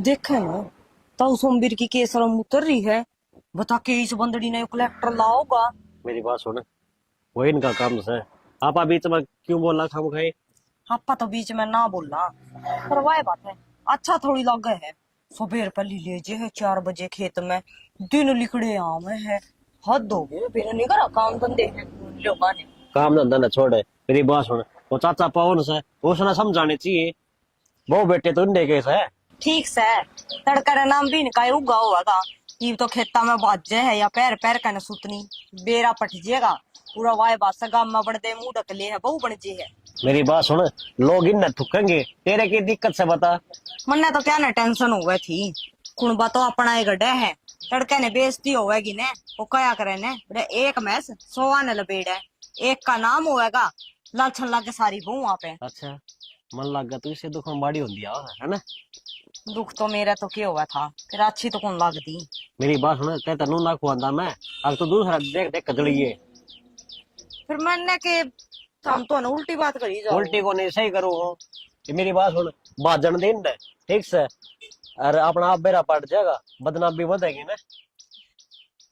देखे ना तो सोमवीर की केसरम उतर रही है। बता के इस बंदड़ी ने कलेक्टर लाओगा। मेरी बात सुन। वही इनका काम है। आप बीच में क्यों बोला खाम खाई? आपा तो बीच में ना बोलना, पर वह बात है अच्छा थोड़ी लगे है। सुबह पल्ली ले जे है 4 बजे खेत में, दिन लिखड़े आम है। हद हो गई, बिना नहीं करा काम धंधे हैं लोगों ने। काम धंधा न छोड़े। मेरी बात सुन। वो चाचा पवन से उसने समझाने चाहिए। वो बेटे तो इंडे केस है। ठीक से तड़का रा नाम भी इनका ही उगा हुआ था। ये तो खेता में बाजे है या पैर पैर का न सुतनी बेरा पट जाएगा। पूरा वाय बासा गाम में बढ़ते मुंह ढकले है बहु बन जे है। मेरी बात सुन। लोग इन न थुकेंगे तेरे की दिक्कत से बता। मन्ने तो क्या ना टेंशन हो गई थी। कुणबा तो अपना एक गड्ढा है। तड़के ने बेइज्जती होवेगी ने। वो क्या करे ने बड़े एक मैस 100 ने लपेड़ है। एक का नाम होएगा लाछन लागे सारी बहु वहां पे। अच्छा, मन लग गया तू इसे दुख में बाड़ी होती है ना। दुख तो मेरा तो क्या हुआ था, फिर अच्छी तो कौन लगती। मेरी बात सुन। ते तेनू ना खुआंदा मैं। अब तो दूसरा देख देख कजड़िए। फिर मैंने के हम तो ना उल्टी बात करी जाओ। उल्टी को नहीं सही करूँ हूँ। ये मेरी बात सुन। भाजन दिन है ठीक से। अरे अपना आप बेरा पट जाएगा। बदनाम भी बढ़ेगी ना।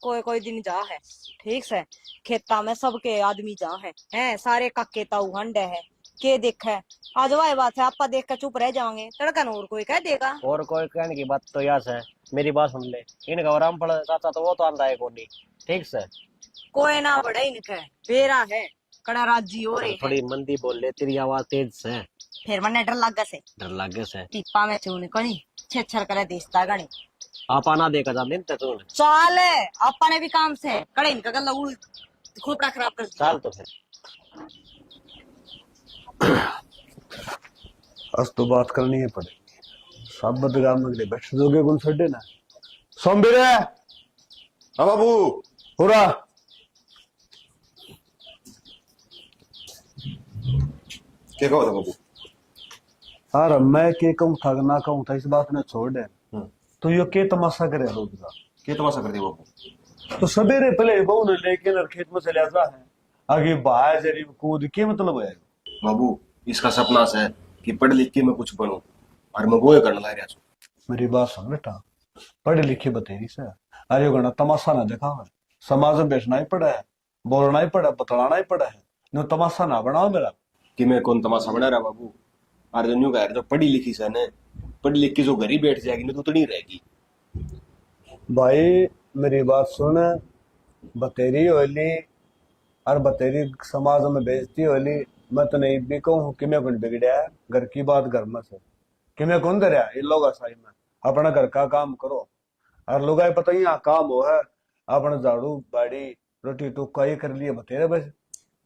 कोई कोई दिन जा है ठीक से। खेता में सबके आदमी जा है सारे काके ताऊ हंडे है। के देख है आज वह बात है आपा देख कर चुप रह जाओगे तड़का नूर कोई कह देगा। और कोई कहने की बात तो याद है। मेरी बात सुन ले। इनका राम पड़ चाचा तो वो तो आंदा है कोनी ठीक से। कोई ना बड़ा इनके बेरा है कड़ा राजी हो रहे हैं। थोड़ी मंदी बोल ले तेरी आवाज तेज से। फिर मैंने डर लगा से डर लगे से। टिप्पा में चून कणी छेछर करे दिसता गणी। आप आना देखा जा दिन तू। चाल आपा ने भी काम से कड़े इनका गला खोपड़ा खराब कर दिया। चल तो फिर। आज तो बात करनी है पड़ेगी। सब बदगाम में बैठ दोगे कौन सड्डे ना। सोमबीर है। हाँ बाबू। पूरा क्या कहो था बाबू? यार मैं के कहूँ था ना कहूँ था इस बात ने छोड़ दे। तो यो के तमाशा करे रोज का। क्या तमाशा कर दिया बाबू? तो सवेरे पहले बहू ने लेके खेत में चले जा है। आगे बाहर जरी कूद के मतलब है। बाबू इसका सपना है कि पढ़ लिख के मैं कुछ बनूं और मैं वो करने लग रहा हूँ। मेरी बात सुन बेटा, पढ़े लिखे बतेरी से अरे गणा तमाशा ना देखा है। समाज में बैठना ही पड़ा है, बोलना ही पड़ा, बतलाना ही पड़ा है। नो तमाशा ना बनाओ मेरा। कि मैं कौन तमाशा बना रहा बाबू? और जो न्यू कह रहे जो पढ़ी लिखी से ने पढ़ी लिख के जो घर ही बैठ जाएगी ना तो उतनी रहेगी। भाई मेरी बात सुन, बतेरी होली और बतेरी समाज में बेइज्जती होली। मैं तो नहीं भी कहूँ कि मैं कौन बिगड़या है। घर की बात घर में से कि मैं कौन दरिया इन लोग साई में अपना घर का काम करो। और लोग पता ही यहाँ काम हो है अपना झाड़ू बाड़ी रोटी टुक्का ये कर लिए बतेरे बस।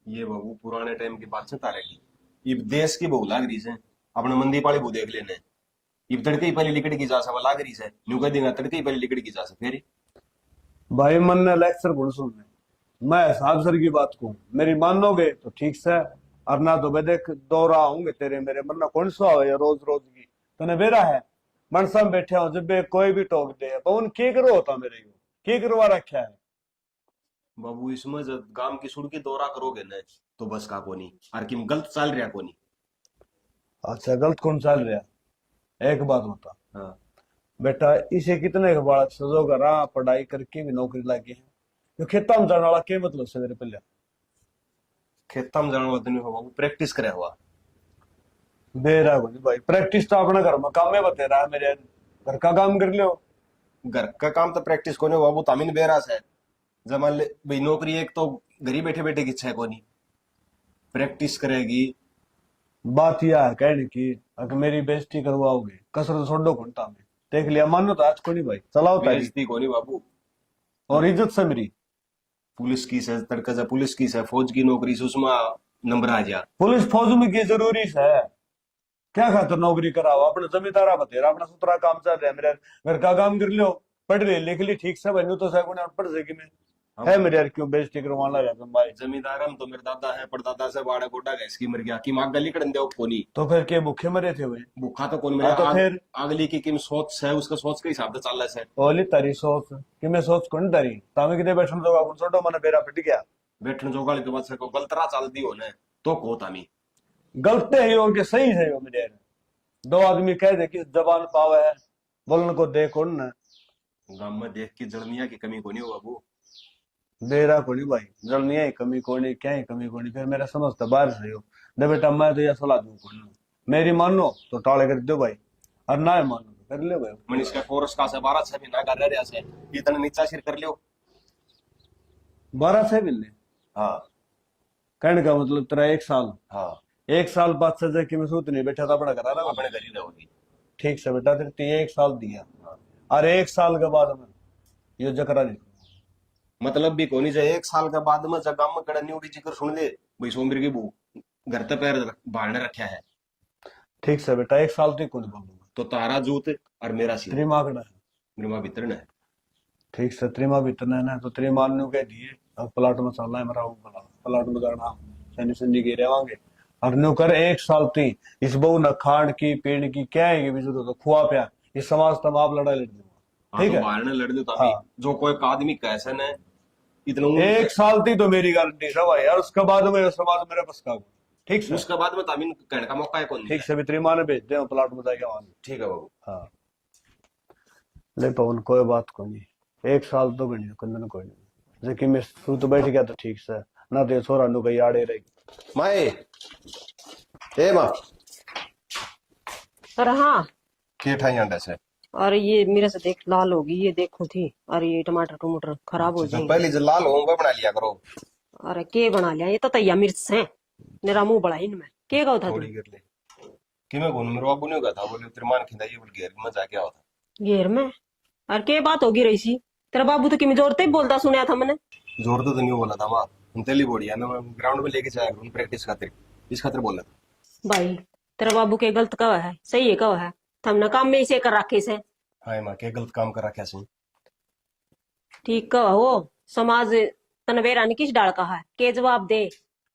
ये बाबू पुराने टाइम की बात से तारेगी। ये देश की बहु लाग रही से अपने मंदी पाली बहु देख लेने। ये तड़के ही पहले लिकड़ की जा सा लाग रही से न्यू कह देगा तड़के ही पहले लिकड़ की जा सा फिर। भाई मन ने लेक्चर गुण सुनने मैं हिसाब सर की बात कहूँ मेरी मानोगे तो ठीक से। और ना तो मैं देख दो रहा होंगे तेरे मेरे मन कौन सा हो या रोज रोज की तने बेरा है। मनसा में बैठे हो जब बे कोई भी टोक दे तो उन के करो होता मेरे को के करवा रखा है। बाबू इसमें जब गांव की सुड़ के दौरा करोगे न तो बस का कोनी और किम गलत चाल रहा कोनी। अच्छा गलत कौन चल रहा एक बात बता। हाँ बेटा इसे कितने के बालक सजो करा पढ़ाई करके भी नौकरी लगे हैं। तो खेता में जाने वाला के मतलब से मेरे पहले खेता में जाने वाला दिन बाबू प्रैक्टिस करे हुआ। बेरा को भाई प्रैक्टिस तो अपना घर में काम में बते रहा है मेरे घर का काम कर लियो। घर का काम तो प्रैक्टिस कोने बाबू तामीन बेरास है। जब मान ले भाई नौकरी एक तो घर ही बैठे बैठे की इच्छा है कोनी प्रैक्टिस करेगी। बात यह है कहने की अगर मेरी बेइज्जती करवाओगे कसरत छोड़ो घंटा में देख लिया मानो तो आज को नहीं भाई चलाओ तारी बेइज्जती कोनी बाबू। और इज्जत से मेरी पुलिस की से तड़का से पुलिस की से फौज की नौकरी से उसमें नंबर आ जा। पुलिस फौज में की जरूरी है क्या खातर नौकरी कराओ अपने जमींदारा बतेरा अपना सुतरा काम चल रहा है मेरे घर का काम कर लियो पढ़ ले लिख ली ठीक से बनू तो सगुन पढ़ सकी मैं है मेरे यार क्यों बेइज्जती करवाना लगा तुम भाई। जमींदार हम तो मेरे दादा है परदादा से बाड़ा गोडा गैस की मर गया कि मां गली कड़न दे कोनी। तो फिर के भूखे मरे थे वे भूखा तो कौन मेरा तो फिर अगली की किम सोच है उसका सोच के हिसाब से चल रहा है। ओली तारी सोच कि मैं सोच कौन तारी तामे किते बैठन तो अपन छोटो मन बेरा पिट गया बैठन जोगाल के बाद से को गलतरा चल दी हो ने तो को तामी गलत है और के सही है वो मेरे यार। दो आदमी कह दे कि जबान पावे है बोलन को दे कौन न गांव में देख के जलनिया की कमी को नहीं हो बाबू। दे रहा को नहीं भाई, जलनिया ही कमी को नहीं, क्या ही कमी को नहीं, फिर मेरा समझता बाहर से हो। दे बेटा मैं तो यह सलाह दूं कौन, मेरी मानो तो टाले कर दो भाई, और ना मानो तो कर ले भाई। मनीष का कोर्स का से 12 महीना कर रहे से इतना नीचा सिर कर लियो। 12 से मिलने हाँ कहने का मतलब तेरा 1 साल, हाँ 1 साल बाद सजा की मैं सूत नहीं बैठा था अपना करा रहा अपने घर ही रहोगी। ठीक से बेटा, तेरे तो 1 साल दिया, और 1 साल के बाद में ये जकरा नहीं। मतलब भी कोनी जाए 1 साल के बाद में जब गांव में कड़ा न्यूडी जिक्र सुन ले भाई सोमवीर की बू घर तक पैर बाहर रखा है। ठीक से बेटा 1 साल तो कौन बोलूंगा, तो तारा जूत और मेरा सिर त्रिमा कड़ा है। मेरे माँ भीतर ने ठीक से त्रिमा भी इतना है ना, तो त्रिमा ने कह दिए अब प्लाट में चलना है मेरा, वो बोला प्लाट में जाना शनि शनि गिरे वांगे, और न्यू कर 1 साल थी इस बहु न खाण की पीण की क्या है भी जरूरत, खुआ पिया इस समाज तम आप लड़ाई लड़ दूंगा। ठीक तो है बाहर ने लड़ दो हाँ। जो कोई एक आदमी कैसे ने इतना 1 साल थी तो मेरी गारंटी है भाई, और उसके बाद में समाज मेरे बस का। ठीक से उसके बाद में तामीन कहने का मौका है कौन ठीक से भी त्रिमा ने भेज दे प्लाट में जाके वहां। ठीक है बाबू। हाँ ले पवन कोई बात को नहीं, 1 साल तो गणी कंदन कोई नहीं, लेकिन मैं सूत बैठ गया तो ठीक से ना तो छोरा नु कहीं आड़े रहेगी। माए ए माँ पर हाँ, के ठाई अंडा से और ये मेरे से देख लाल होगी, ये देखो थी, और ये टमाटर टमाटर खराब हो जाएंगे। पहले जो लाल होगा बना लिया करो। अरे के बना लिया, ये तो तैयार मिर्च है, मेरा मुंह बड़ा इनमें के गौ था तू? थोड़ी गिर ले कि मैं बोलूं मेरे बाबू ने कहा था बोले तिरमान खिंदाई बोल घेर में जाके आओ था घेर में, और के बात होगी रही सी, तेरा बाबू तो किमी जोरते ही बोलता सुना था मैंने। जोर तो नहीं बोला था माँ तेली बोड़ी है ना मैं ग्राउंड में लेके जाया करूं प्रैक्टिस खातिर इस खातिर बोला था। भाई तेरा बाबू के गलत कहा है, सही है कहा है, हमने काम में इसे कर रखे से। हाँ माँ के गलत काम कर रखा सही ठीक कहा हो, समाज तनवेरा ने किस डाल कहा है, के जवाब दे,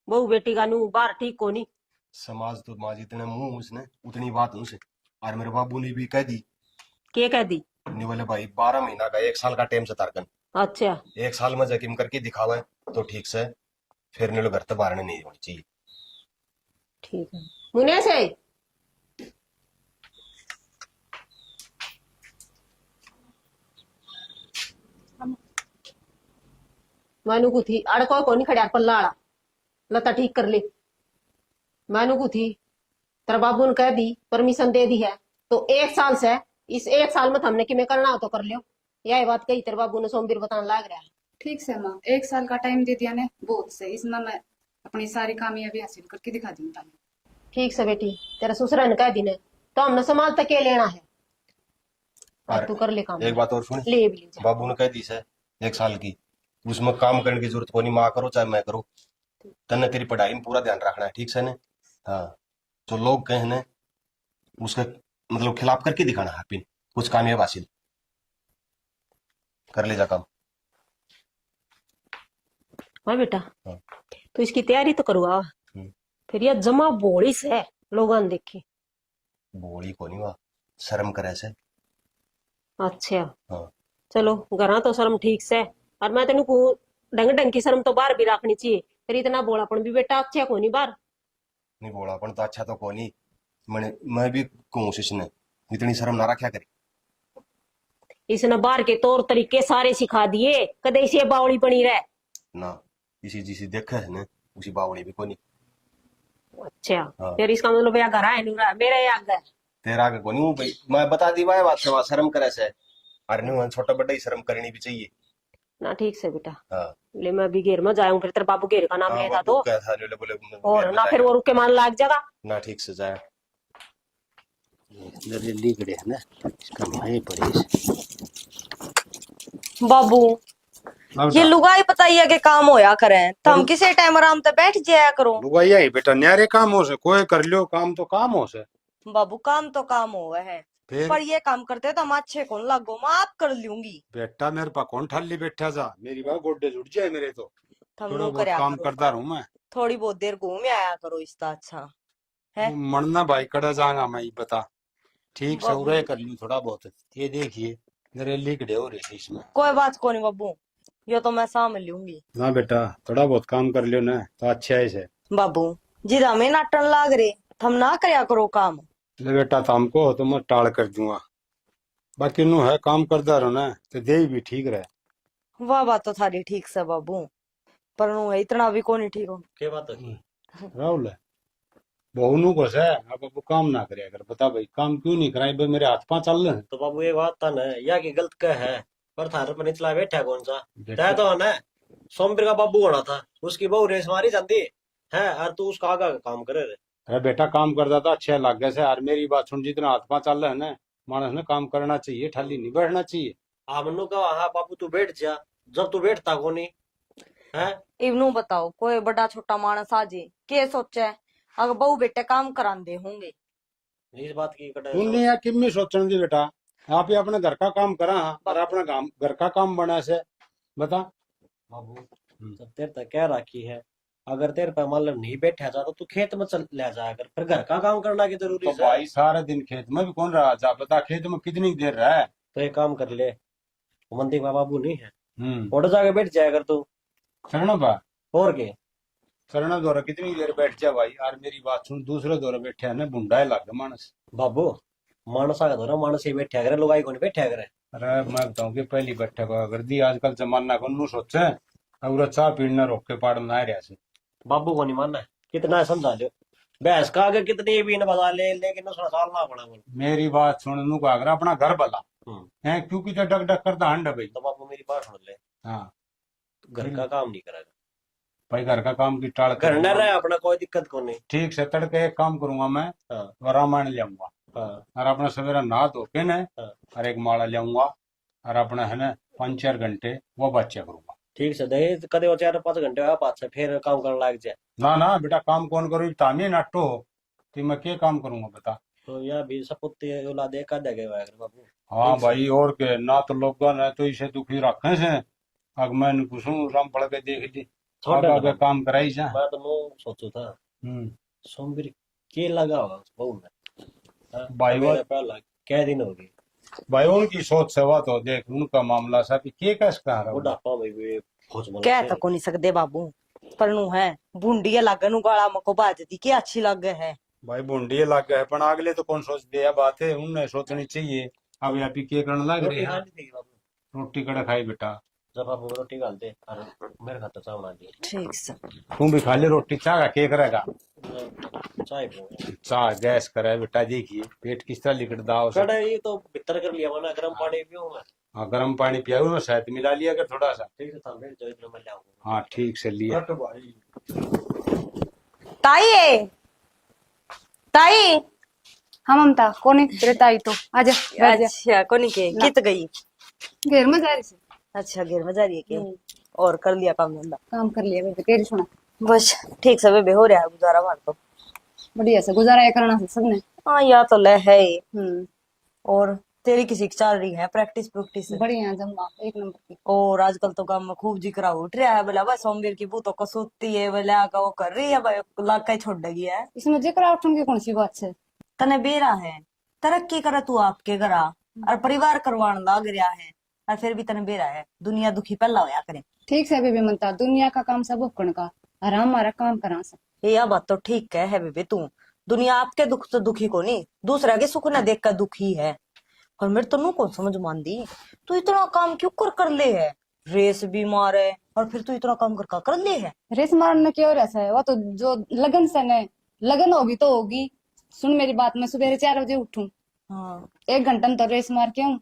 बहू बेटी का नू बार ठीक को नहीं। समाज तो माँ जितने मुंह उसने उतनी बात उनसे और मेरे बाबू ने भी कह दी के कह दी? नहीं बोले भाई 12 महीना का 1 साल का टाइम से तारकन अच्छा 1 साल में जकीम करके दिखावे तो ठीक से फिर नीलो घर तो बाहर नहीं होनी चाहिए। ठीक है मुने से मानू को थी अड़को को नहीं खड़ा पल्ला आड़ा लता ठीक कर ले। मानू को थी तेरा बाबू ने कह दी परमिशन दे दी है तो 1 साल से इस 1 साल में हमने कि मैं करना हो तो कर लियो, यही बात कही तेरे बाबू ने सोमवीर बताने लग रहा है। ठीक से माँ 1 साल का टाइम दे दिया ने बहुत से, इसमें मैं अपनी सारी कामयाबी हासिल करके दिखा दूंगा। ठीक से बेटी, तेरा ससुरा ने कह दी ने तो हमने समाज तक के लेना है, और तू कर ले काम। एक बात और सुन ले भी ले जा। बाबू ने कह दी से 1 साल की उसमें काम करने की जरूरत को नहीं माँ करो चाहे मैं करूँ तन्ने तेरी पढ़ाई में पूरा ध्यान रखना है ठीक से ने। हाँ जो लोग कहने उसके मतलब खिलाफ करके दिखाना है पिन कुछ कामयाब हासिल कर ले जा काम। हाँ बेटा हाँ। तो इसकी तैयारी तो करवा, फिर यह जमा बोली से लोगों ने देखी। बोली को नहीं वहाँ शर्म करे से। अच्छा हाँ चलो घर तो शर्म ठीक से, और मैं तेन को ढंग ढंग की शर्म तो बाहर भी रखनी चाहिए, फिर इतना बोलापन भी बेटा अच्छा को नहीं बाहर। नहीं बोला अपन तो अच्छा तो को नहीं मैं भी कोशिश ने इतनी शर्म ना रखा करी। इसने बाहर के तौर तरीके सारे सिखा दिए, कदे इसे बावली बनी रहे ना इसी जिसी देखा है ना उसी बावड़ी भी को नहीं। अच्छा हाँ। फिर इसका मतलब या घर आए नहीं रहा मेरे या घर तेरा आगे को नहीं भाई मैं बता दी भाई बात से वहाँ शर्म करे से अरे नहीं छोटा बड़ा ही शर्म करनी भी चाहिए ना। ठीक से बेटा हाँ ले मैं भी घेर में जाऊं, फिर तेरे बाबू घेर का नाम हाँ, लेता वो तो क्या था बोले बोले और ना फिर वो रुक के मान लाग जाएगा ना ठीक से जाए दिल्ली गड़े है ना इसका भाई पड़े बाबू। ये लुगाई बताइए के काम होया करें तो हम किसी टाइम आराम से बैठ जाया करो। लुगाइया ही बेटा न्यारे काम हो से कोई कर लियो काम तो काम हो से। बाबू काम तो काम हुआ है फिर पर ये काम करते तो हम अच्छे कौन लगो, मैं आप कर लूंगी। बेटा मेरे पा कौन ठाली बैठा जा मेरी बात गोड्डे जुड़ जाए मेरे तो थम थोड़ा नो बहुत करया काम करो, करता रहूं मैं। थोड़ी बहुत देर घूम आया करो इसका अच्छा है। मरना भाई कड़ा जाना मैं बता ठीक से बाबू। उरे कर लूं थोड़ा बहुत। ये देखिए मेरे लिखड़े हो रहे थे इसमें। कोई बात को नहीं बाबू, ये तो मैं सामने लूंगी। ना बेटा थोड़ा बहुत काम कर लियो ना तो अच्छा है से। बाबू जिदा में नाटन लाग रहे थम ना करया करो काम। ले बेटा तो हमको तो मैं टाल कर दूंगा बाकी नु है काम करता रहो ना तो दे भी ठीक रहे। वाह बात तो थारी ठीक से बाबू, पर नु है इतना भी कोनी ठीक हो। क्या बात होगी? राहुल है बहू नु को से अब वो काम ना करे अगर बता भाई काम क्यों नहीं कराई भाई मेरे हाथ पांव चल रहे हैं। तो बाबू एक बात था ना, या की गलत क्या है, पर थारे पर निचला बैठा कौन सा? बेटा- तय तो है ना, सोमवीर का बाबू होना था, उसकी बहू रेस मारी जाती है, और तू उसका आगा का काम करे रे। अरे बेटा काम करता था अच्छे लग गए से और मेरी बात सुन जितना हाथ पांव चल रहे हैं ना मानस ने काम करना चाहिए ठाली नहीं बैठना चाहिए। आ मनु कहा हाँ बाबू तू बैठ जा, जब तू बैठता को नहीं है। इवनु बताओ कोई बड़ा छोटा मानस आजे के सोचे अगर बहू बेटे काम करांदे होंगे। इस बात की कटे सुन लिया किम्मी सोचने दी बेटा आप ही अपने घर का काम करा और अपना घर का काम बना से बता। बाबू जब तेरे तक कह रखी है, अगर तेरे पे मान लो नहीं बैठा जा तो तू खेत में चल ले जाया कर, फिर घर का काम करना की जरूरी तो है। भाई सारा दिन खेत में भी कौन रहा जा बता खेत में कितनी देर रहा है। तो एक काम कर ले, वो मंदिर में बाबू नहीं है, हम्म उठ जाके बैठ जाया कर तू। शरणा बा और के शरणा दौरा कितनी देर बैठ जा भाई और मेरी बात सुन दूसरे दौरा बैठे है ना बुंडा लग मानस। बाबू मानस आ गया मानस ही बैठा करे, लोग आई को नहीं बैठा करे। अरे मैं बताऊं कि पहली बैठक कर दी आजकल जमाना को नू सोचे और चाह पीना रोक के पाड़ में आ रहा से। बाबू को नहीं मानना है, कितना है समझा लो, भैंस का आगे कितनी भी न बजा ले, लेकिन उसने सालना पड़ा बोल। मेरी बात सुन नू का अगर अपना घर भला है क्योंकि तो डक डक करता हंड भाई। तो बाबू मेरी बात सुन ले, हाँ घर का काम नहीं करेगा, भाई घर का काम की टाल घर न रहे अपना कोई दिक्कत को नहीं। ठीक से तड़के एक काम करूंगा मैं हाँ और रामायण ले आऊंगा हाँ और अपना सवेरा नहा धो के न हाँ और एक माला ले आऊंगा और अपना है ना 5-4 घंटे वो बच्चा करूंगा। ठीक से दे, कदे वो 4-5 घंटे हुआ पाँच से फिर काम करने लग जाए। ना ना बेटा काम कौन करूँ तामी नाटो हो कि मैं क्या काम करूंगा बता। तो यह भी सपुत औलाद एक आधे के हुआ करे बाबू। हाँ भाई और के ना तो लोग न तो इसे दुखी रखे से अगर मैं पूछूं राम पड़ के देख ली छोटा आगे काम कराई जा। मैं तो नो सोचू था सोमवीर के लगा होगा उस बहू में। हाँ, भाई वो मेरा पहला क्या दिन होगी, भाई उनकी सोच सेवा तो देख उनका मामला सा के कैसे कह रहा हूँ। बुढ़ापा में भी खोज मन कह तो को नहीं सकते बाबू, पर नु है बूंदी लागे नु गाला मको बाजती की अच्छी लगे है। भाई बुंडी लग गए पर अगले तो कौन सोच दिया बात है उन्हें सोचनी चाहिए। अब यहाँ के करने लग रहे रोटी हैं खानी थी बाबू, रोटी कड़ा खाई बेटा जब आप रोटी डाल दे और मेरे खाते चावल आ दिए। ठीक से तू भी खा ले रोटी चाह का के करेगा चाय पीऊंगा। चाह गैस करे बेटा देखिए पेट किस तरह लिकट दाव से। कड़ा ये तो भीतर कर लिया वरना गर्म पानी पीऊंगा। हाँ गर्म पानी पिया में शहद मिला लिया कर थोड़ा सा। ठीक है थाम बैठ जाओ, इतना मैं ले आऊंगा। हाँ ठीक से लिया। कट भाई ताई ताई हाँ ममता कौन है तेरे ताई तो आजा बैठ जा। अच्छा कोनी के कित गई? घर में जा रही थी, अच्छा घर में जा रही है क्या? और कर लिया काम धंधा? काम कर लिया बेबे तेरी सुना बस ठीक से बेबे हो रहा है गुजारा मार तो। बढ़िया से गुजारा है करना से सबने। हाँ या तो ले है ही। हम्म और तेरी किसी की चल रही है प्रैक्टिस प्रैक्टिस? बढ़िया जम्मा एक नंबर की। और आजकल तो काम में खूब जिक्र उठ रहा है बोला भाई सोमवीर की बू तो कसोती है बोला का वो कर रही है भाई लाग का छोड़ देगी है। इसमें जिक्र उठने की कौन सी बात है। तने बेरा है तरक्की करे तू आपके घरा और परिवार करवान लाग रहा है और फिर भी तने बेरा है दुनिया दुखी पहला होया करे। ठीक से बेबे मनता दुनिया का काम सब उपकरण का और हमारा काम करा सब। ये बात तो ठीक है बेबे तू दुनिया आपके दुख तो दुखी को नहीं दूसरा के सुख न देख कर दुखी है। और मेरे तो नू कौन समझ मान दी तू इतना काम क्यों कर ले है, रेस भी मारे और फिर तू इतना काम कर ले है। रेस मारने की और ऐसा है वो तो जो लगन से न लगन होगी तो होगी। सुन मेरी बात मैं सुबह 4 बजे उठूं हाँ 1 घंटा में तो रेस मार के आऊं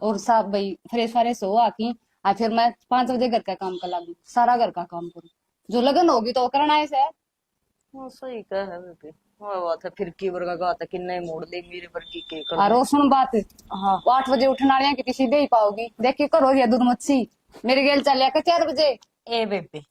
और साहब भाई फ्रेश फ्रेश हो आकी और फिर मैं 5 बजे घर का काम कर लागू सारा घर का काम करूं जो लगन होगी तो वो करना है से। हाँ सही कह है बेबे। हाँ बात है फिर की वर्गा का कि नहीं मोड़ दे मेरे वर्गी के कर और वो सुन बात हाँ 8 बजे उठने वाले की किसी दे ही पाओगी देखिए करो या दूध मच्छी मेरे गेल चल लिया 4 बजे। ए बेबे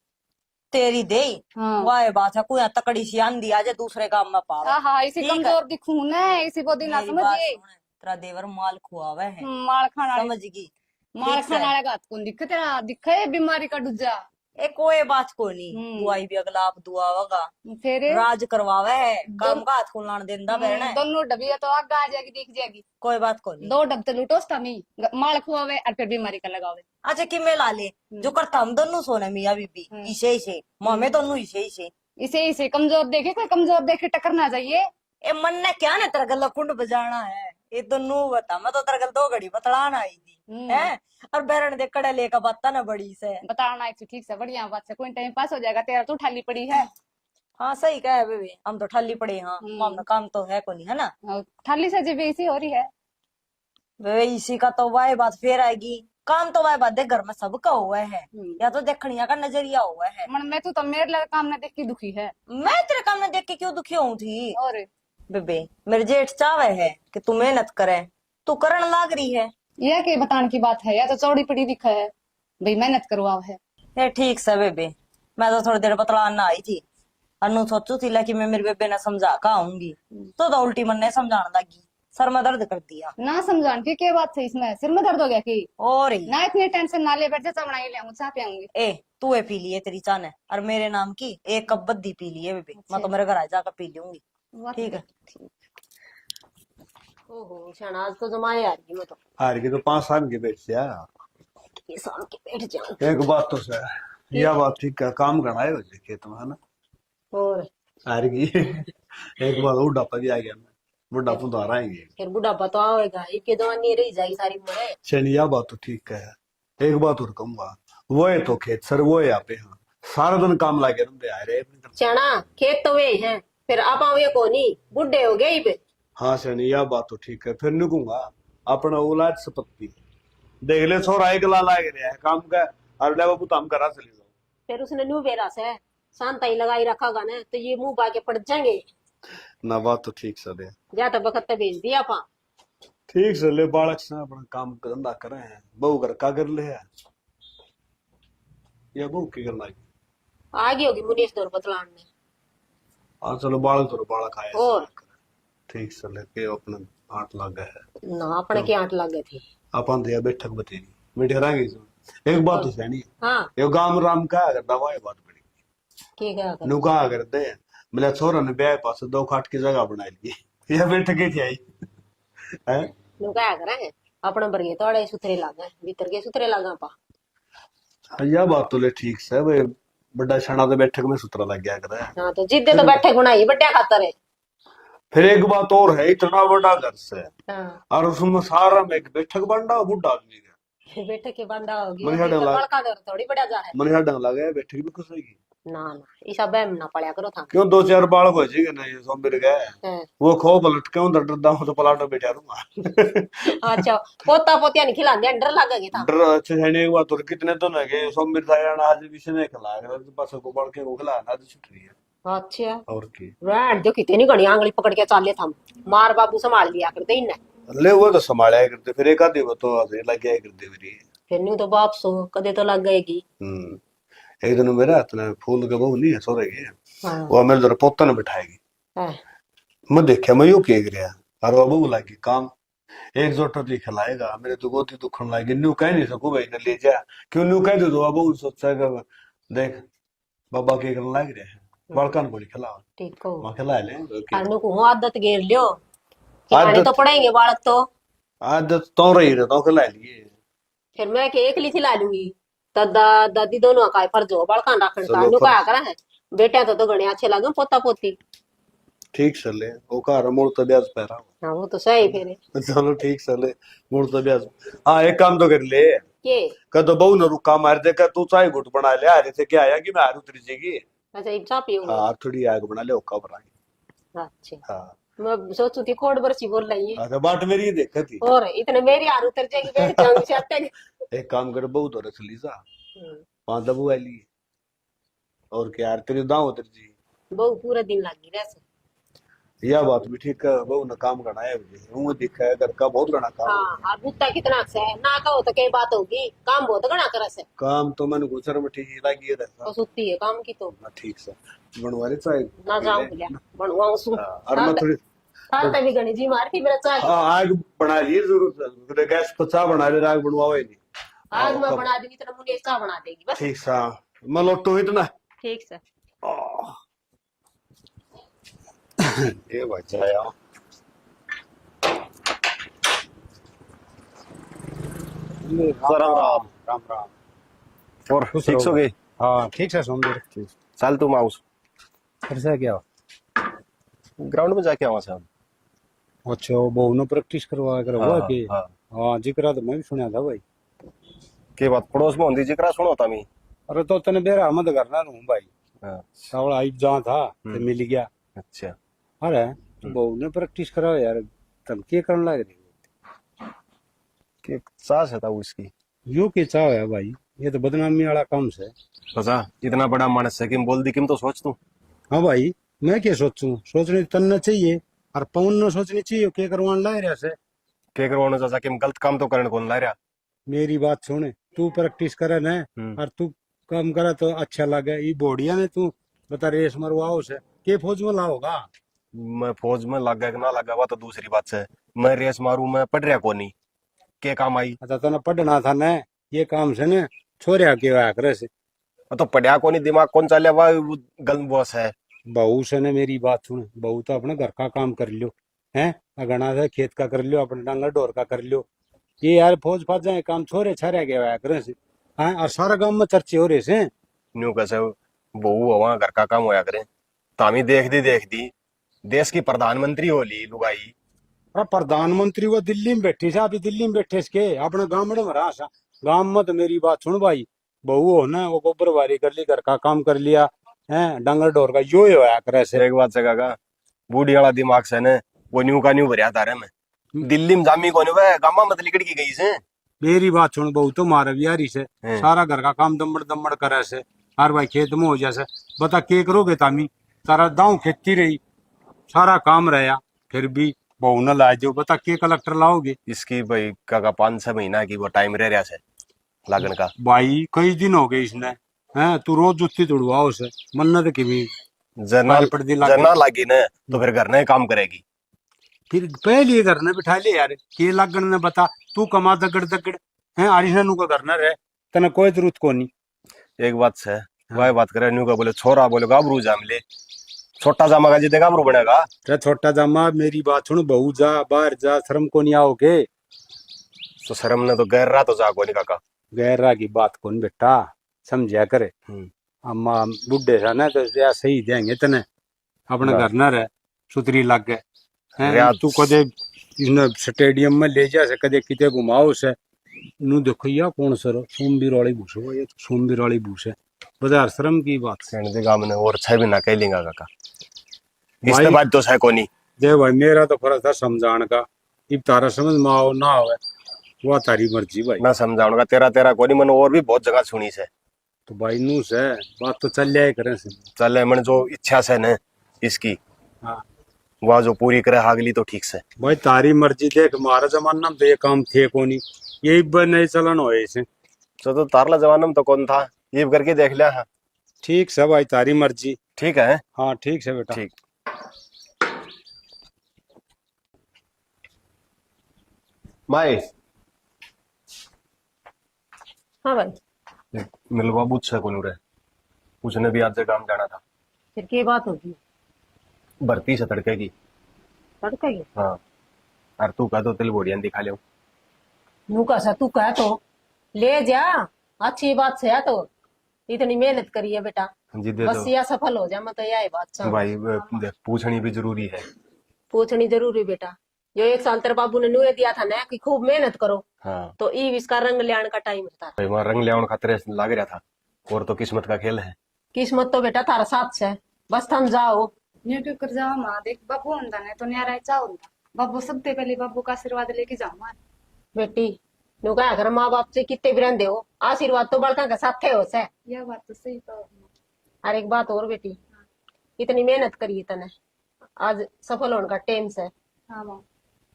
तेरी दे हाँ वाह बात है कोई तकड़ी सी आंधी आज दूसरे काम में पावा। हाँ इसी ठीक है। कमजोर दिखूं ना इसी को दिन ना मेरी बात समझिए। सुन, तेरा देवर माल खुआवा है माल खाना समझ गई। माल ठीक खाने है। वाले का हाथ कौन दिखे तेरा दिखा है बीमारी का दूजा। ए कोई बात को नहीं हम्म। दुआई भी अगला आप दुआ होगा फिर राज करवावे है काम का हाथ खुलान देंदा बहना है। दोनों डबिया तो आग आ जाएगी दिख जाएगी। कोई बात को नहीं 2 डब तो लूटोस था मी माल खुआवे और फिर बीमारी का लगावे। अच्छा कि मैं ला ले जो करता हम दोनों सोने मियाँ बीबी इसे इसे मामे दोनों इसे इसे इसे कमजोर देखे कोई कमजोर देखे टक्कर ना जाइए। ए मन ने क्या ना तेरा गला कुंड बजाना है ये तो नू बता, मैं तो तेरे कल 2 घड़ी बतलान आई थी है। और बैरन दे कड़े लेकर बता ना बड़ी से बताना एक ठीक से बढ़िया बात से कोई टाइम पास हो जाएगा, तेरा तो ठाली पड़ी है। हाँ सही कहा है बेबी, हम तो ठाली पड़े। हाँ मामला काम तो है को नहीं है ना। और ठाली से जी इसी हो रही है। वे इसी का तो वाह बात फिर आएगी। काम तो वाह बात देख घर में सबका हुआ है, या तो देखनिया का नजरिया हुआ है। मन मैं तो मेरे लिए काम न देख के दुखी है। मैं तेरे काम में देख के क्यों दुखी हूँ थी? और बेबे मेरे जेठ चावे है कि तू मेहनत करे, तू करण लाग रही है। यह के बताने की बात है, या तो चौड़ी पड़ी दिखा है भाई मेहनत करवाओ है। ये ठीक से बेबे, मैं तो थोड़ी देर बतलाना आई थी। अनु सोचू थी कि मैं मेरे बेबे ने समझा का आऊंगी, तो उल्टी मन ने समझाने लगी, सर में दर्द कर दिया। ना समझान की क्या बात है, इसमें सिर में दर्द हो गया की? और ना इतनी टेंशन ना ले, बैठ जा, चाय बना के ले आऊंगी, चाय पियांगी। ए तू ये पी लिए तेरी चाय ने, और मेरे नाम की 1 कप बद्दी पी लिए बेबे। मैं तो मेरे घर आ जाकर पी लूंगी। ठीक है। ओहो शहनाज तो जमाए यार की मैं तो हार की तो 5 साल के बैठ जा। ये साल के बैठ जाऊं। एक बात तो सर, यह बात ठीक है, काम करना है वैसे खेत में है ना। और हार की एक बार बुढ़ापा भी आ गया, मैं बुढ़ापा तो आ रहेंगे। फिर बुढ़ापा तो आएगा, इनके जवानी रही जाएगी सारी उम्र। चलिए यह बात तो ठीक है। एक बात और कहूंगा, वो है तो खेत सर, वो है यहाँ पे। हाँ सारा दिन काम लागे रहते आ रहे चना खेत तो वे हैं, फिर आप वे कोनी बुढ़े हो गए पे। हाँ सनी यह बात तो ठीक है। फिर निकूंगा अपना औलाद संपत्ति देख ले, छोरा एक ला लागे रहा है काम का, और ले बाबू काम करा चली जाओ। फिर उसने न्यू बेरा से शांता ही लगाई रखागा ना, तो ये मुंह बाके पड़ जाएंगे ना। बात तो ठीक से दे, या तो बखत भेज दिया आपा। ठीक से ले बालक से अपना काम धंधा करे हैं, बहू घर का कर ले है या बहू की करना है। आगे होगी मुनीष दौर बतलान में। हाँ चलो बालक तो बालक आया और ठीक से लेके अपना 8 लाख गए है ना अपने के 8 लाग गए थे। अपन दिया बैठक बतेरी बैठे रहेंगे इसमें। एक बात तो सही हाँ ये गांव राम का अगर दवा है बात बड़ी की क्या कर नुका अगर दे मेरा छोरा ने ब्याह पास 2 खाट की जगह बना ली, यह बैठक ही थी आई है। नु क्या करे अपने बरगे तोड़े सुथरे लागे, भीतर के सुथरे लागा पा। यह बात तो ले ठीक से भाई, बड़ा छाना तो बैठक में सुतरा लग गया करे। हाँ तो जिद्दे तो बैठक बनाई बड्डा खातर है। फिर एक बात और है, इतना बड़ा घर से हाँ और उसमें सारा में एक बैठक बन रहा बुढ़ा आदमी का। फिर बैठक के बंदा होगी मन ह्या डंग बड़का घर थोड़ी बड़ा जा है। मन ह्या डंग लगा बैठक भी खुश होगी ना ना इसा बहम ना पड़ा करो था। क्यों 2-4 बालक हो जाएंगे ना, ये सोमबिर गए हाँ। वो खो पलट के उधर डरदा हूं तो पलाटो बैठा रहूंगा। अच्छा पोता पोतिया नहीं खिलाने डर लगेगी था। डर अच्छा है एक बात और कितने तो ना गए सोमबिर था आज भी से नहीं खिला रहे तो पास को बढ़ के वो खिलाना तो छूट रही है। अच्छा और की वैन जो कितनी घड़ी आंगली पकड़ के चाले था, मार बाबू संभाल लिया करते ही ना। ले वो तो संभाला करते, फिर एक आधी वो तो लग गया करते फिर। फिर न्यू तो बाप सो कदे तो लग गएगी। एक दिन मेरा इतना फूल का बहू नहीं है सो रही है, हाँ। वो मेरे जरा पोता ने बिठाएगी। हाँ। मैं देखा मैं यू के गया और वो बहू लागी काम एक जोटर दी खिलाएगा, मेरे तो गोदी दुखन लागी। न्यू कह नहीं सकू भाई ने ले जा, क्यों न्यू कह दे तो बहू सोचा देख बाबा के करने लग रहे हैं बड़का ने बोली खिलाओ ठीक हो मैं खिला ले। अनु को आदत घेर लियो, खिलाने तो पड़ेंगे बालक तो। आदत तो रही रहे तो खिला लिए। फिर मैं के एक ली खिला लूंगी, दादा दादी दोनों का फर्ज हो बड़का राखण का। अनु का करा है बेटा तो घणे अच्छे लगे पोता पोती। ठीक से ले वो का मोड़ तो ब्याज पैरा। हाँ वो तो सही फिर चलो ठीक से ले मोड़ तो ब्याज। हाँ एक काम तो कर ले के कदो बहू ने रुका मार देगा तू चाय घुट बना ले आ रहे थे क्या आया कि मैं आरू उतरी जाएगी। अच्छा इच्छा पियूंगा। हाँ थोड़ी आग बना ले ओका बनाएंगे। अच्छा हाँ मैं सोचू थी कोड बरसी बोल रही है। अच्छा बाट मेरी ही देखा थी। और इतने मेरी हार उतर जाएगी बैठ जाऊंगी छत। एक काम कर बहू तो रख ली सा 5 दबू वाली और क्या यार तेरी दाव उतर जी। बहु पूरा दिन लगी रह। यह बात भी ठीक है, बहू ने काम करना है वो दिखा है घर का बहुत घना काम। हाँ और बुत्ता कितना से ना कहो तो कई बात होगी, काम बहुत घना करे से। काम तो मैंने गुजर में ठीक लगी रहता तो सुती है काम की तो ठीक से बनवा ले चाय ना जाऊं बोलिया बनवाऊं सु। और मैं थोड़ी खाते भी गणी जी मार की मेरा चाय। आग बना लिए जरूर गैस पर चाय बना ले आग बनवाओ ही नहीं। आज मैं बना दूंगी तेरा मुझे चाय बना देगी बस। ठीक सा मैं लोटो इतना ठीक से ये बच्चा यार राम राम राम राम। और ठीक सो गई। हाँ ठीक है सोमदेव। चल तुम आओ फिर से क्या ग्राउंड में जाके आवा साहब। अच्छा वो बहू ने प्रैक्टिस करवा कर हुआ हाँ, के? हाँ। हाँ जिक्र तो मैं भी सुना था भाई। के बात पड़ोस में होती जिक्रा सुनो तमी। अरे तो तने बेरा मत करना रहूं भाई। हाँ, सावड़ा आई जहाँ था तो मिल गया। अच्छा। अरे तो बहू ने प्रैक्टिस करा यार, तब क्या करने लग रही? के सास है था उसकी। यो के चाव है भाई, ये तो बदनामी वाला काम से। पता इतना बड़ा मानस है कि बोल दी किम तो सोच तू। हाँ भाई, मैं क्या सोचूं, सोचने तन्ना चाहिए और पवन न सोचनी चाहिए क्या करवाने ला रहा से। के करवाने चाचा किम गलत काम तो करने कौन ला रहा। मेरी बात सुन, तू प्रैक्टिस करे ना हम्म। और तू काम करे तो अच्छा लगे। ये बोडिया ने तू बता रेस मरवाओ से के फौज में लाओगा? मैं फौज में लग गया कि ना लगा हुआ तो दूसरी बात है। मैं रेस मारू, मैं पढ़ रहा कोनी के काम आई। अच्छा तना पढ़ना था न, ये काम से न छोरिया के आया करे से। तो पढ़िया कोनी, दिमाग कौन चले वो गल बॉस है। बहू से न मेरी बात सुन, बहू तो अपने घर का काम कर लियो है, अगना से खेत का कर लियो, अपने डांगर डोर का कर लियो। ये यार फौज फाज जाए काम छोरे छारे के आया करे से। हाँ और सारा गांव में चर्चे हो रहे से। न्यू कैसे बहू वहां घर का काम होया करे। तामी देख दी देश की प्रधानमंत्री होली लुगाई। अरे प्रधानमंत्री वो दिल्ली में बैठी से, अभी दिल्ली में बैठे इसके अपने गांव में रहा सा। गांव में तो मेरी बात सुन भाई, बहू हो ना वो गोबर बारी कर ली, घर का काम कर लिया है, डांगर डोर का यो होया करे से। एक बात से काका, बूढ़ी वाला दिमाग से ने वो न्यू का न्यू भरिया तारे में। दिल्ली में जामी कोने वे गामा मत लिकड़ की गई से। मेरी बात सुन, बहू तो मारे बिहारी से हैं। सारा घर का काम दमड़ दमड़ करे से। हर भाई खेत में हो जैसे बता के करोगे तामी, तारा दाऊ खेती रही, सारा काम रहा, फिर भी बहू न ला जो बता के कलेक्टर लाओगे? इसकी भाई काका 5-6 महीना की वो टाइम रह रहा से लागन का। भाई कई दिन हो गए इसने, हैं तू रोज जुत्ती तुड़वा उसे मन्नत की भी जना पाल पड़ दी लागे। जना लागी ने तो फिर घर ने काम करेगी। फिर पहले ये घर ने बिठा ले यार, के लागण ने बता, तू कमा दगड़ दगड़ है आरिशा नु का घर न रहे, तना कोई जरूरत को नहीं। एक बात से वह बात करे न्यू का बोले छोरा बोले गाबरू जाम ले, छोटा जामा का जितने गाबरू बनेगा। रे छोटा जामा मेरी बात सुन, बहू जा बाहर जा, शर्म को नहीं आओगे? तो शर्म ने तो गैर रहा तो जा को नहीं काका। गैरा की बात कौन बेटा समझा करे। अम्मा बुढ़े सा ना तो या सही देंगे तने, अपने घर न रहे सुतरी लग गए हैं। रियाज- तू कदे इन्हें स्टेडियम में ले जा से, कदे किते घुमाओ से। नु देखो या कौन सर सोमवीर वाली भूस हो, ये तो सोमवीर वाली भूस है, बाजार शर्म की बात से। कहने देगा हमने और 6 महीना कह लेंगे काका। इसके भाई- बाद तो है कोनी। दे भाई मेरा तो फर्ज था समझाने का, इब तारा समझ में आओ ना आवे वह तारी मर्जी भाई। मैं समझाऊंगा तेरा तेरा कोनी, मैंने और भी बहुत जगह सुनी से। तो भाई नू से बात तो चल जाए करे से। चल मन जो इच्छा से न इसकी हाँ वह जो पूरी करे हागली तो ठीक से। भाई तारी मर्जी, देख हमारा जमाना में तो ये काम थे कोनी, यही नहीं चलन हो ऐसे। तो तारला जमाना में तो कौन था, ये करके देख लिया। हाँ ठीक है भाई तारी मर्जी। ठीक है। हाँ ठीक है बेटा। ठीक। माए हाँ भाई, मिलवा बुझ से कोनी रे, उसने भी आज से काम जाना था। फिर क्या बात होगी? भर्ती से तड़के की। तड़का ही हाँ और तू कह दो तिल बोडियां दिखा ले। नू कैसा तू कह तो ले जा, अच्छी बात से है तो इतनी मेहनत करी है बेटा, जी दे बस दो या सफल हो जा, मैं तो यही बात चाहूँ। भाई, देख पूछनी भी जरूरी है। पूछनी जरूरी बेटा, जो 1 साल तेरे बाबू ने नुए दिया था ना कि खूब मेहनत करो, हाँ तो ई इसका रंग लियान का टाइम था। भाई वहाँ रंग ले खतरे लग रहा था, और तो किस्मत का खेल है। किस्मत तो बेटा थारा साथ से है, बस थम जाओ। न्यूट्यूब कर जाओ माँ, देख बाबू होता ना तो न्यारा चाह होता बाबू, सबसे पहले बाबू का आशीर्वाद लेके जाऊँ माँ। बेटी नु कहा घर माँ बाप से कितने भी रहते हो, आशीर्वाद तो बड़का का साथ हो से। यह बात तो सही तो। और एक बात और बेटी, इतनी मेहनत करी तने, आज सफल होने का टाइम से। हाँ माँ।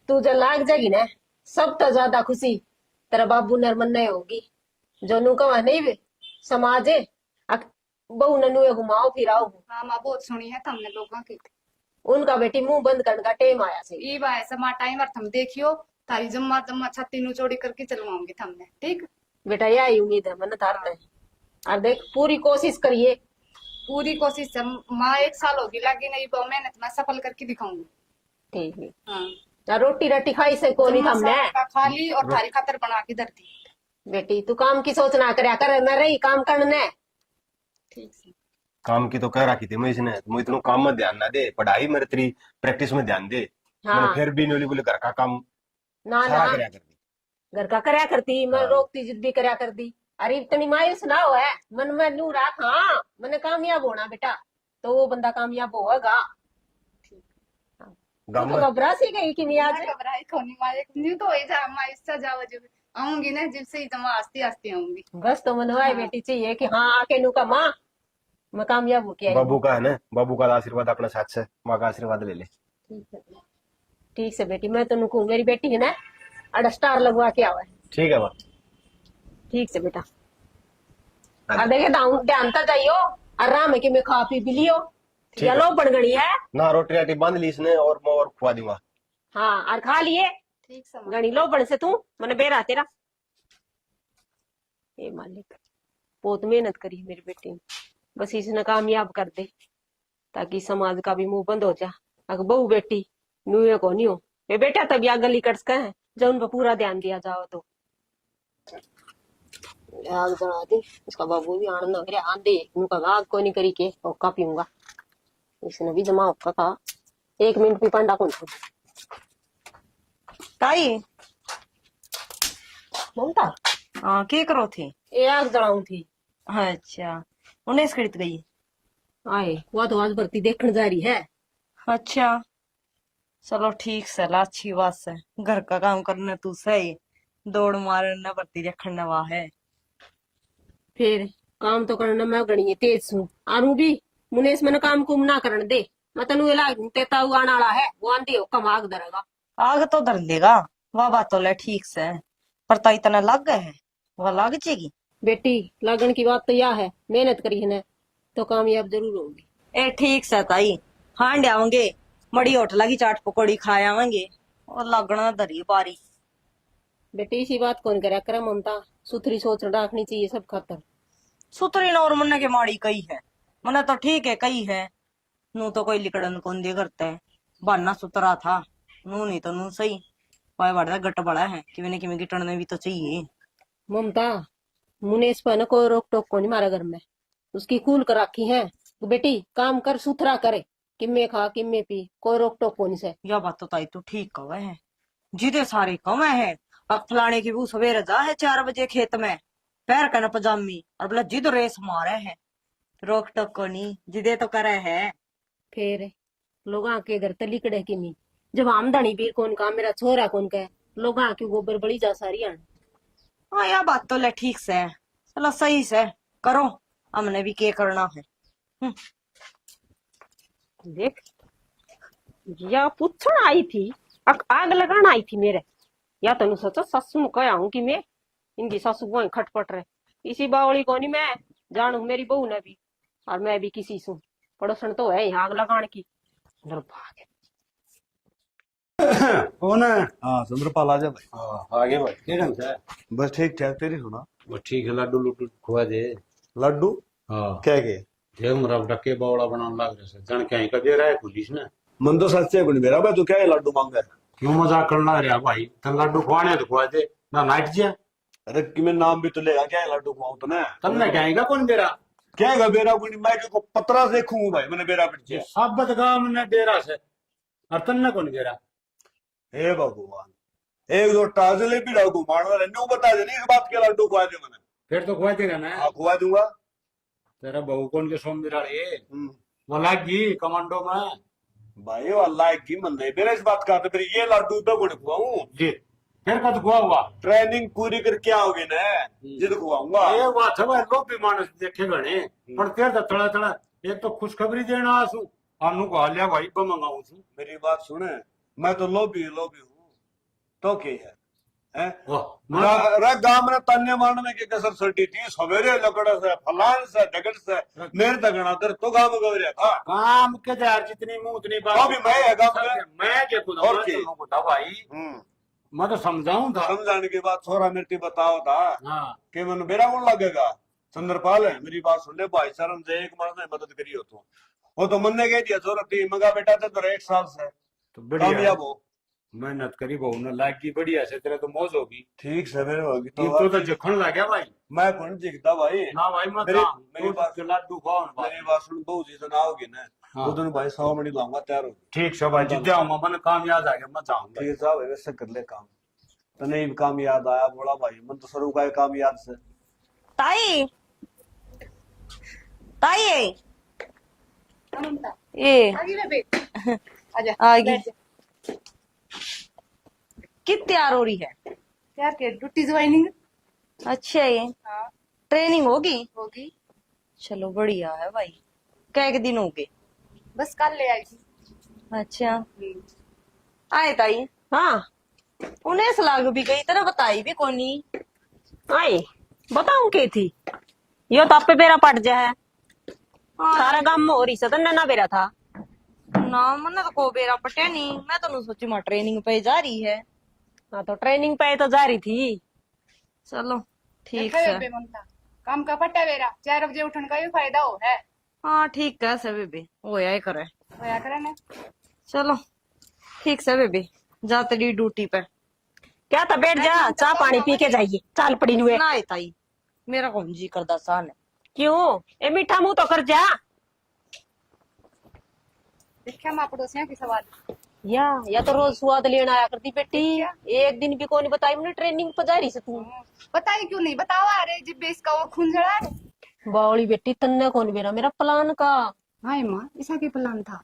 तू जो लाग जाएगी ना, सब तो ज्यादा खुशी तेरा बाबू नरमन्ने होगी। जो नु कहा नहीं वे समाज है, बहू ननु घुमाओ फिराओ, हाँ माँ बहुत सुनी है तुमने लोगों की। उनका बेटी मुंह बंद करने का टाइम आया से। ई बाय समा टाइम और तुम देखियो, तारी जम्मा जम्मा छत्ती नु चोड़ी करके चलवाऊंगी तुमने, ठीक? बेटा यही उम्मीद है मन तारते हैं। और देख पूरी कोशिश करिए। पूरी कोशिश से माँ, 1 साल होगी लगी नहीं, वो मेहनत मैं सफल करके दिखाऊंगी। ठीक है। हाँ और रोटी रटी खाई से कोनी जम्मा हमने। साग का खा ली और थारी खातर बना के धरती। बेटी तू काम की सोच ना करे, कर न रही काम करने। ठीक है। काम की तो कह रखी थी मैं इसने, मैं इतना काम में ध्यान ना दे, पढ़ाई में तेरी प्रैक्टिस में ध्यान दे। हाँ मैंने फिर भी नोली बोले घर का काम ना सारा ना करया कर दी। घर का करया करती मैं हाँ। रोकती जिद भी करया करती। अरे इतनी मायूस ना हो है मन में नू रख हाँ मैंने कामयाब होना बेटा तो वो बंदा कामयाब होगा। तू गाँव तो में घबरा सी गई कि मैं आज मैं घबराई कोनी मारे न्यू तो ही जा मैं इससे जाओ जब आऊंगी ना जब से तो मैं आस्ते आस्ते आऊंगी। बस तो मनवाए हाँ। बेटी चाहिए कि हाँ आके नू का माँ मैं कामयाब होके आई बाबू हूँ। का है ना, बाबू का आशीर्वाद अपने साथ से, माँ का आशीर्वाद ले ले। ठीक से बेटी मैं तो नुकू मेरी बेटी है ना अड़ा स्टार लगवा के आवा है। ठीक है माँ। ठीक से बेटा हाँ। देखे ध्यान तक जाइयो आराम है कि मैं खा पी भी लियो ठीक है। चलो बन गई है। ना रोटी राटी बांध ली इसने और मैं और खुआ दूंगा। हाँ और खा लिए ठीक समझ गणी लो बन से तू मैंने बेरा तेरा ए मालिक बहुत मेहनत करी मेरी बेटी ने बस इसने कामयाब कर दे ताकि समाज का भी मुंह बंद हो जा। अगर बहू बेटी नुए को नहीं हो ये बेटा तब या गली कट्स का है जब उन पर पूरा ध्यान दिया जाओ तो आग जला दे इसका बाबू भी आनंद मेरे आंधे उनका आग कोई नहीं करी के ओका पीऊंगा इसने भी जमा ओका था 1 मिनट भी पंडा कौन ताई ममता हाँ के करो थी? ये आग जलाऊं थी। अच्छा उन्हें खरीद गई। आए वो तो आज भर्ती देखने जा रही है। अच्छा चलो ठीक से ला अच्छी बात है घर का काम करने तू सही दौड़ मारना भर्ती देखने वाह है। फिर काम तो करना मैं गणी तेज हूँ आरू भी मुनेश मैंने काम कुम ना करने दे मैं तेन तेता आने वाला है वो आंधी हो कम आग धरेगा। आग तो धर देगा वह बात तो ले ठीक से पर ताई इतना लग गए है वह लग जाएगी। बेटी लगन की बात तो यह है मेहनत करी है तो कामयाब जरूर होगी। ए ठीक से ताई हांड आवेंगे मड़ी होटल की चाट पकौड़ी खाए आवेंगे और लगना धरी बारी। बेटी इसी बात कौन करे कर ममता सुथरी सोच रखनी चाहिए सब खातर। सुतरी नौर मन के माड़ी कई है मने तो ठीक है कई है नू तो कोई लिकड़न कौन दे करता है बहाना सुतरा था नू नहीं तो नू सही पाए बढ़ा गट बड़ा है कि मैंने कि गिटने भी तो चाहिए। ममता मुनेश पर न कोई रोक टोक को नहीं मारा घर में उसकी कूल कर रखी है तो बेटी काम कर सुथरा करे किम्मे खा किम्मे पी कोई रोक टोक को नहीं से। यह बात तो ताई तू ठीक कवे है जिदे सारे कवे है अब फलाने की वो सवेरे जा है 4 बजे खेत में पैर का न पजामी और बोला जिद रेस मारे है रोक टोक को नहीं जिदे तो करे है। फिर लोग के घर तली कड़े की मी जब आमदनी भी कौन का मेरा छोरा कौन का लोग की गोबर बड़ी जा सारी आन। हाँ यह बात तो ले ठीक से है चलो सही से करो हमने भी क्या करना है। देख या पूछण आई थी आग लगाना आई थी मेरे या तनु सोचो सासू में कहा हूं कि मैं इनकी सासू वो खटपट रहे इसी बावली को नहीं मैं जानू मेरी बहू ने भी और मैं भी किसी सू पड़ोसन तो है यहाँ आग लगाने की भाग कौन है? हाँ चंद्रपाल आ जा भाई। हाँ आगे भाई। ये ढंग से है? बस ठीक ठाक तेरी सुना। वो ठीक है लड्डू लुड्डू खुआ दे। लड्डू हाँ क्या के देव मरा डके बावड़ा बनाने लग रहे से जन क्या का दे रहा है पुलिस ने। मन तो सच्चे गुण मेरा भाई तू क्या है लड्डू मांग है? क्यों मजाक करना रहा भाई तन लड्डू खुआने तो खुआ दे ना नाइट जा अरे कि मैं नाम भी तो लेगा क्या है लड्डू खुआऊं तो ना तन्ने कहेगा कौन दे रहा क्या है बेरा गुण मैं को पतरा से देखूं भाई मैंने बेरा पिट साबत गांव ने डेरा से और तन्ने कौन दे रहा। हे भगवान एक दो टाजले भी डाकू मारना रहने बता दे नहीं इस बात के लड्डू खुआ दे मैंने फिर तो खुआ देगा ना। हाँ खुआ दूंगा। तेरा बहू कौन के सोम दिरा रे वो लागी कमांडो में भाई अल्लाह की मन नहीं मेरा इस बात का तो फिर ये लड्डू तो गुण खुआऊं जी फिर कद खुआ हुआ ट्रेनिंग पूरी करके आओगे ना जिद खुआऊंगा। ये बात है भाई लोग भी मानस देखे गणे पर तेर तो थोड़ा थोड़ा एक तो खुशखबरी देना आसू आनू को हालिया भाई को मंगाऊं छू। मेरी बात सुने मैं तो लोभी हूँ तो क्या है गांव में तन्ने मारने की कसर सटी थी सवेरे लकड़ से फलान से डगड़ से मेरे तगड़ा दर तो गांव गवरिया था काम के यार जितनी मुंह उतनी बात अभी मैं है गांव में मैं के खुद और के? भाई मैं तो समझाऊं था समझाने के बाद छोरा मेरी बताओ था हाँ कि मन मेरा कौन लगेगा चंद्रपाल है मेरी बात सुन ले भाई शरण से एक मर्द ने मदद करी हो तो वो तो मन ने कह दिया छोरा थी मगा बेटा तो 1 साल से तो बढ़िया कामयाब हो मेहनत करी बहू ने लाग की बढ़िया से तेरे तो मौज होगी ठीक से मेरे होगी तो जखन लग गया भाई मैं कौन जीतता भाई ना भाई मत मेरी बात लड्डू खाओ मेरी बात सुन बहु जी सुनाओगी ना हाँ। वो दिन भाई 100 मणि लाऊंगा तैयार हो। ठीक से भाई जिद्दे आऊंगा मन काम याद आ गया मैं जाऊंगा। ठीक है साहब वैसे कर ले काम। तने भी काम याद आया बोला भाई मन तो शुरू का है काम याद से। ताई ताई ममता ये आगे बेबे आजा आ गई। बैठ जा। कित तैयार हो रही है? क्या के ड्यूटी ज्वाइनिंग? अच्छा ये हाँ ट्रेनिंग होगी। होगी। चलो बढ़िया है भाई। कै दिन हो गए? बस कल ले आई थी। अच्छा आए ताई। हाँ उन्हें सलाह भी गई तरह बताई भी कोनी। आई बताऊं के थी यो तो आप पे बेरा पट जा है सारा काम में हो रही सदन ना बेरा था ना मन तो को बेरा पटे नहीं। मैं तो सोची मां ट्रेनिंग पे जा रही है। हाँ तो ट्रेनिंग पे तो जा रही थी। चलो ठीक देखा है। बेबे ममता काम का पट्टा मेरा 4 बजे उठने का भी फायदा हो है। हाँ ठीक है से बेबी होया ही करे। होया करे ना। चलो ठीक से बेबी जा तेरी ड्यूटी पे। क्या था बैठ जा चाह पानी पी के जाइए चाल पड़ी हुए। ना ताई मेरा कौन जी करदा सान है। क्यों ए मीठा मुंह तो कर जा। देखा माँ पड़ोसियों की सवाल। या तो रोज स्वाद लेना आया करती बेटी एक दिन भी कौन बताई मुझे ट्रेनिंग पर जा रही से तू। बताई क्यों नहीं बतावा अरे जिब बेस का वो खून जड़ा है। बावली बेटी तन्ने कौन मेरा मेरा प्लान का। हाँ माँ ऐसा क्या प्लान था?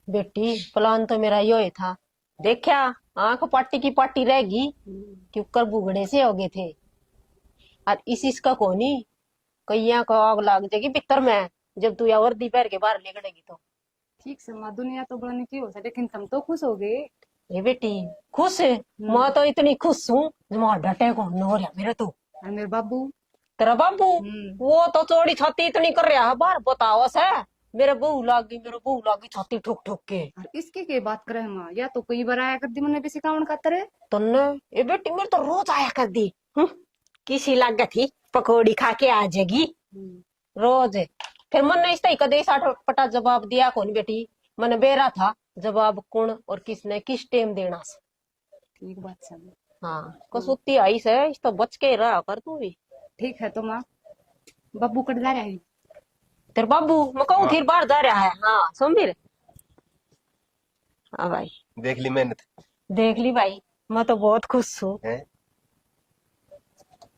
बेटी प्लान तो मेरा यो ही था देखा आंख पाटी की पाटी रहेगी क्योंकि भुगड़े से हो गए थे और इस का कोनी कैया को आग लाग जाएगी भीतर में जब तू या वर्दी पहन के बाहर निकलेगी तो। ठीक से माँ दुनिया तो बढ़ने की हो सकती लेकिन तुम तो खुश हो गए। ये बेटी खुश है मैं तो इतनी खुश हूँ जो डटे को हो रहा मेरे तो। और मेरे बाबू तेरा बाबू वो तो चौड़ी छाती इतनी कर रहा है बाहर बताओ से मेरे बहू लागी छाती ठोक ठोक के। और इसकी क्या बात करे माँ या तो कई बार आया कर दी मैंने भी सिखावन का तरह। तन्ने ये बेटी मेरे तो रोज आया कर दी किसी लाग थी पकौड़ी खा के आ जाएगी रोज। फिर मन ने इस तरह कदे साठ पटा जवाब दिया कौन बेटी मन बेरा था जवाब कौन और किसने किस टाइम देना से। ठीक बात सब। हाँ कसुती आई से इस तो बच के रहा कर तू भी। ठीक है तो माँ बाबू कट जा रहा है। तेरे बाबू मैं कहूँ फिर बाहर जा रहा है। हाँ सोमवीर हाँ भाई देख ली मेहनत देख ली भाई मैं तो बहुत खुश हूँ। है।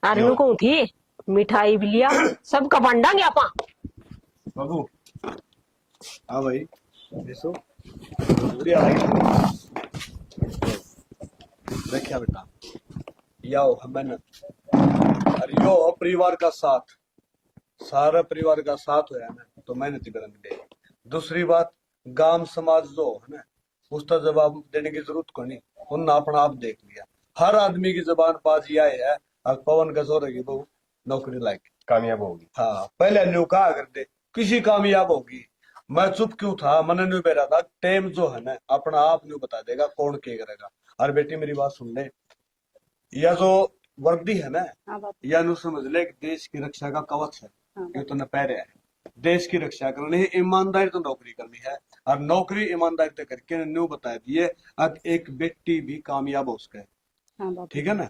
अरे नु कहूँ थी मिठाई भी लिया सबका बांटांगे आपा। बाबू हाँ भाई देखो बढ़िया भाई देखिया बेटा याओ हमें अरे यो परिवार का साथ सारा परिवार का साथ है ना तो मेहनत करेंगे। दूसरी बात गांव समाज जो है ना उसका जवाब देने की जरूरत को नहीं उन्होंने अपना आप देख लिया। हर आदमी की जबान बाजी आए है और पवन का जोर है बहु नौकरी लायक कामयाब होगी। हाँ पहले न्यू कहा करते किसी कामयाब होगी। मैं चुप क्यों था मन न्यू बह रहा था टाइम जो है ना अपना आप न्यू बता देगा कौन क्या करेगा। और बेटी मेरी बात सुन ले यह जो वर्दी है ना हाँ बाबू। यह नु समझ ले देश की रक्षा का कवच है। ये तो न पैरे है देश की रक्षा करनी है ईमानदारी तो नौकरी करनी है और नौकरी ईमानदारी तो करके न्यू बता दिए अब एक बेटी भी कामयाब हो सके। हाँ बाबू। ठीक है ना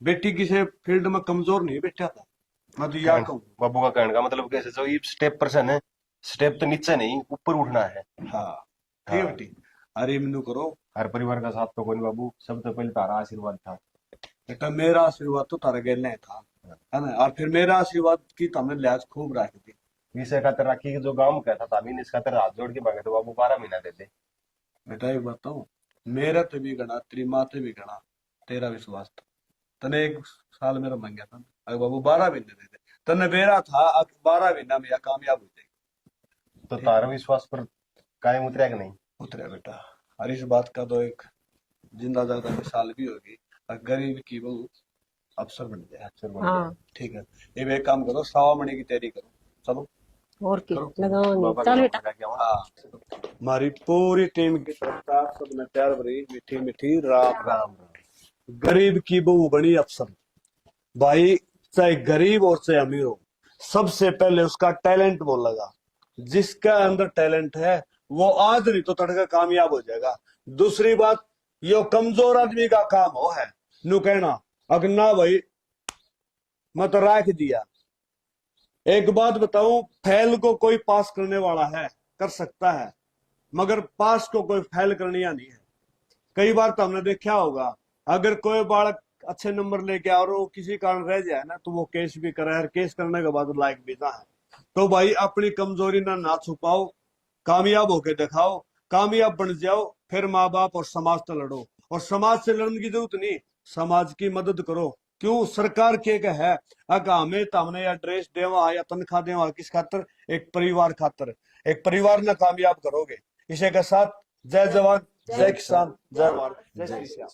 बेटी किसी फील्ड में कमजोर नहीं बैठा था मैं तो यह कहूँ। बाबू का कहने का मतलब कैसे जो ये स्टेप पर्सन है स्टेप तो नीचे नहीं ऊपर उठना है। हाँ ठीक है बेटी अरे मनु करो हर परिवार का साथ तो कोई नहीं बाबू सबसे पहले तारा आशीर्वाद था। बेटा मेरा आशीर्वाद तो तारा गेलने था है ना और फिर मेरा आशीर्वाद की तो हमने लिहाज खूब रखी थी। विषय खातर राखी के जो गांव कहता था अभी इस खातर हाथ जोड़ के मांगे तो बाबू 12 महीना देते। बेटा एक बताऊं मेरा तो भी गणा तेरी माँ ते भी गणा तेरा विश्वास था तने 1 साल मेरा मांगा था अगर बाबू 12 महीने दे दे तने बेरा था अब 12 महीना में या कामयाब हो जाएगी। तो तारा विश्वास पर कायम उतरेगा नहीं उतरे बेटा और इस बात का तो एक जिंदा जाता मिसाल भी होगी और गरीब की बहू अफसर बन जाए। अक्षर बन हाँ ठीक है ये एक काम करो 100 मणि की तैयारी करो चलो और की करो। लगाओगे बाबा चल का बेटा। लगा के आऊं। हाँ हमारी पूरी टीम की तरफ सबने तैयार बनी मीठी मीठी राम राम गरीब की बहू बनी अफसर। भाई चाहे गरीब और चाहे अमीर हो सबसे पहले उसका टैलेंट बोलेगा। जिसका अंदर टैलेंट है वो आज नहीं तो तड़का कामयाब हो जाएगा। दूसरी बात यो कमजोर आदमी का काम हो है नु कहना अगर ना भाई मैं तो राख दिया। एक बात बताऊं फेल को कोई पास करने वाला है कर सकता है मगर पास को कोई फेल करनी नहीं है। कई बार तो हमने देखा होगा, अगर कोई बालक अच्छे नंबर लेके और वो किसी कारण रह जाए ना, तो वो केस भी करे, और केस करने के बाद लायक भी ना है। तो भाई अपनी कमजोरी ना छुपाओ, कामयाब होके दिखाओ, कामयाब बन जाओ, फिर माँ बाप और समाज से लड़ो। और समाज से लड़ने की जरूरत नहीं, समाज की मदद करो। क्यों? सरकार के है अगर हमें तो हमने या ड्रेस देवा या तनख्वाह देवा किस खातर? एक परिवार खातर। एक परिवार ना कामयाब करोगे। इसी के साथ जय जवान, जय किसान, जय भारत, जय श्री श्याम।